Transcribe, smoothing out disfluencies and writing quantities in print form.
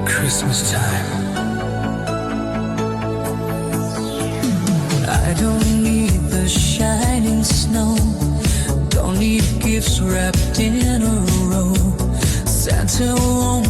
Christmas time. I don't need the shining snow, don't need gifts wrapped in a row. Santa won't